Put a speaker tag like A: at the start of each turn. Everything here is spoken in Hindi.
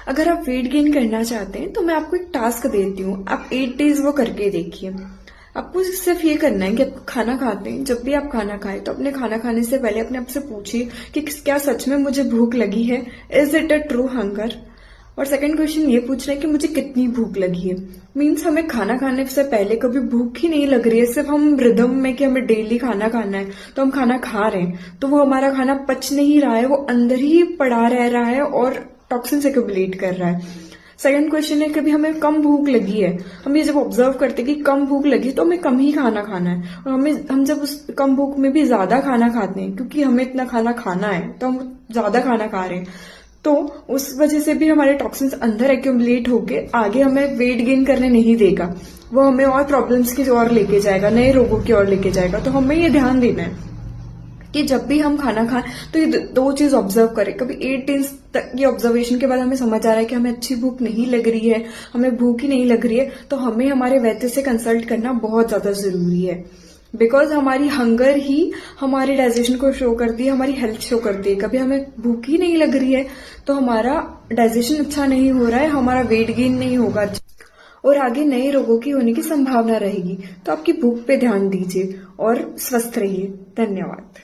A: अगर आप वेट गेन करना चाहते हैं तो मैं आपको एक टास्क देती हूँ, आप 8 डेज वो करके देखिए। आपको सिर्फ ये करना है कि आप खाना खाते हैं, जब भी आप खाना खाएं तो अपने खाना खाने से पहले अपने आप से पूछिए कि क्या सच में मुझे भूख लगी है, is it a true hunger. और सेकंड क्वेश्चन ये पूछना है कि मुझे कितनी भूख लगी है। मीन्स हमें खाना खाने से पहले कभी भूख ही नहीं लग रही है, सिर्फ हम रिदम में कि हमें डेली खाना खाना है तो हम खाना खा रहे हैं, तो वो हमारा खाना पच नहीं रहा है, वो अंदर ही पड़ा रह रहा है और टॉक्सिन्स एक्यूमुलेट कर रहा है। सेकंड क्वेश्चन है कभी हमें कम भूख लगी है, हम ये जब ऑब्जर्व करते हैं कि कम भूख लगी तो हमें कम ही खाना खाना है, और हम जब उस कम भूख में भी ज्यादा खाना खाते हैं क्योंकि हमें इतना खाना खाना है तो हम ज्यादा खाना खा रहे हैं, तो उस वजह से भी हमारे टॉक्सिन्स अंदर एक्यूमुलेट होके आगे हमें वेट गेन करने नहीं देगा, वो हमें और प्रॉब्लम्स की ओर लेके जाएगा, नए रोगों की ओर लेके जाएगा। तो हमें ये ध्यान देना है कि जब भी हम खाना खाएं तो ये दो चीज ऑब्जर्व करें। कभी 8 डेज तक ये ऑब्जर्वेशन के बाद हमें समझ आ रहा है कि हमें अच्छी भूख नहीं लग रही है, हमें भूख ही नहीं लग रही है, तो हमें हमारे वैद्य से कंसल्ट करना बहुत ज्यादा जरूरी है। बिकॉज हमारी हंगर ही हमारे डाइजेशन को शो करती है, हमारी हेल्थ शो करती है। कभी हमें भूख ही नहीं लग रही है तो हमारा डाइजेशन अच्छा नहीं हो रहा है, हमारा वेट गेन नहीं होगा और आगे नए रोगों की होने की संभावना रहेगी। तो आपकी भूख पे ध्यान दीजिए और स्वस्थ रहिए। धन्यवाद।